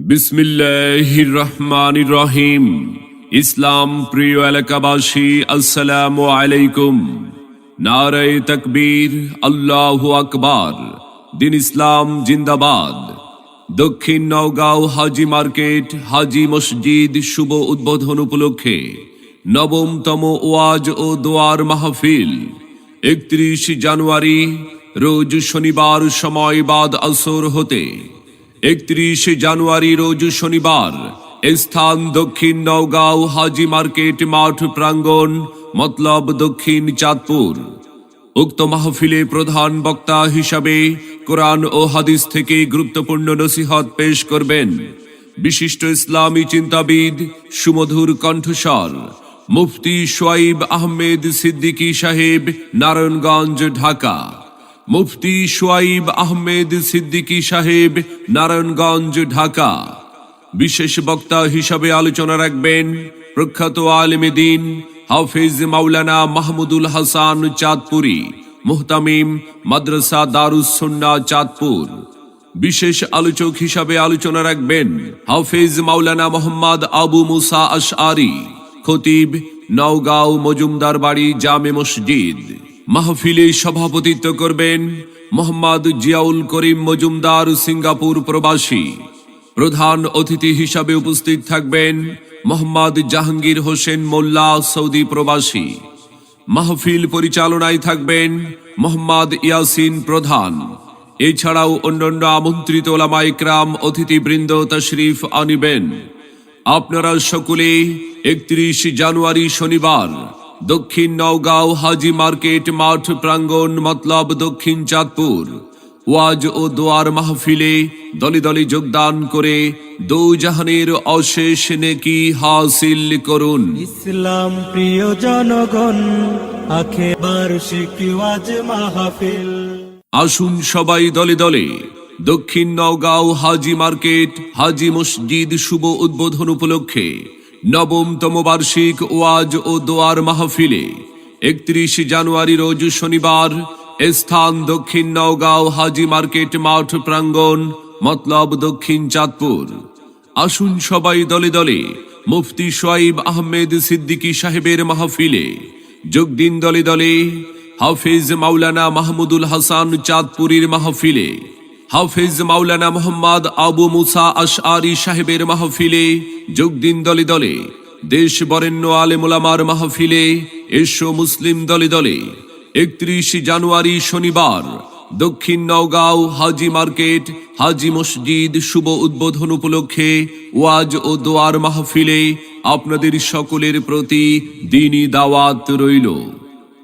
বিসমিল্লাহির রহমানির রহিম। ইসলাম প্রিয় এলাকাবাসী, আসসালামু আলাইকুম। নারায়ে তাকবীর, আল্লাহু আকবার। দিন ইসলাম জিন্দাবাদ। দক্ষিণ নওগাঁও হাজি মার্কেট হাজি মসজিদ শুভ উদ্বোধন উপলক্ষে নবমতম ওয়াজ ও দোয়ার মাহফিল 31 জানুয়ারি রোজ শনিবার, সময় বাদ আসর হতে। 31 জানুয়ারি রোজ শনিবার, স্থান দক্ষিণ নওগাঁও হাজি মার্কেট মাঠ প্রাঙ্গণ, মতলব দক্ষিণ চাঁদপুর। উক্ত মাহফিলে প্রধান বক্তা হিসাবে কোরআন ও হাদিস থেকে গুরুত্বপূর্ণ নসিহত পেশ করবেন বিশিষ্ট ইসলামী চিন্তাবিদ, সুমধুর কণ্ঠস্বর মুফতি সোয়াইব আহমেদ সিদ্দিকী সাহেব, নারায়ণগঞ্জ, ঢাকা। মুফতি সোয়াইব আহমেদ সিদ্দিকী সাহেব, নারায়ণগঞ্জ, ঢাকা। বিশেষ বক্তা হিসাবে আলোচনা রাখবেন প্রখ্যাত আলেমে দ্বীন হাফেজ মাওলানা মাহমুদুল হাসান চাঁদপুরি, মুহতামিম মাদ্রাসা দারুস সুন্নাহ চাঁদপুর। বিশেষ আলোচক হিসাবে আলোচনা রাখবেন হাফেজ মাওলানা মোহাম্মদ আবু মুসা আশআরি, খতিব, নওগাঁও মজুমদার বাড়ি জামে মসজিদ। মাহফিলে সভাপতিত্ব করবেন মোহাম্মদ জিয়াউল করিম মজুমদার, সিঙ্গাপুর প্রবাসী। প্রধান অতিথি হিসাবে উপস্থিত থাকবেন মোহাম্মদ জাহাঙ্গীর হোসেন মোল্লা, সৌদি প্রবাসী। মাহফিল পরিচালনায় থাকবেন মোহাম্মদ ইয়াসিন প্রধান। এছাড়াও অন্যান্য আমন্ত্রিত ওলামা ইকরাম, অতিথিবৃন্দ তশরিফ আনিবেন। আপনারা সকলে 31 জানুয়ারি শনিবার দক্ষিণ নওগাঁও হাজি মার্কেট মাঠ প্রাঙ্গণ, মতলব দক্ষিণ চাঁদপুর ওয়াজ ও দোয়ার মাহফিলে দলে দলে যোগদান করে দোজাহানের অশেষ নেকি হাসিল করুন। ইসলাম প্রিয় জনগণ, আখে বার্ষিক ওয়াজ মাহফিল। আসুন সবাই দলে দলে দক্ষিণ নওগাঁও হাজি মার্কেট হাজি মসজিদ শুভ উদ্বোধন উপলক্ষে নবমতম বার্ষিক ওয়াজ ও দোয়ার মাহফিলে 31 জানুয়ারি রোজ শনিবার, স্থান দক্ষিণ নওগাঁও হাজি মার্কেট মাঠ প্রাঙ্গণ, মতলব দক্ষিণ চাঁদপুর। আসুন সবাই দলে দলে মুফতি সোয়াইব আহমেদ সিদ্দিকী সাহেবের মাহফিলে যোগ দিন। দলে দলে হাফেজ মাওলানা মাহমুদুল হাসান চাঁদপুরীর মাহফিলে, হাফেজ মাওলানা মোহাম্মদ আবু মুসা আশআরি সাহেবের মাহফিলে যোগ দিন। দলে দলে দেশ বরেণ্য আলেম ওলামার মাহফিলে এসো মুসলিম দলে দলে। 31 জানুয়ারি শনিবার দক্ষিণ নওগাঁও হাজি মার্কেট হাজি মসজিদ শুভ উদ্বোধন উপলক্ষে ওয়াজ ও দোয়ার মাহফিলে আপনাদের সকলের প্রতি দ্বীনি দাওয়াত রইল।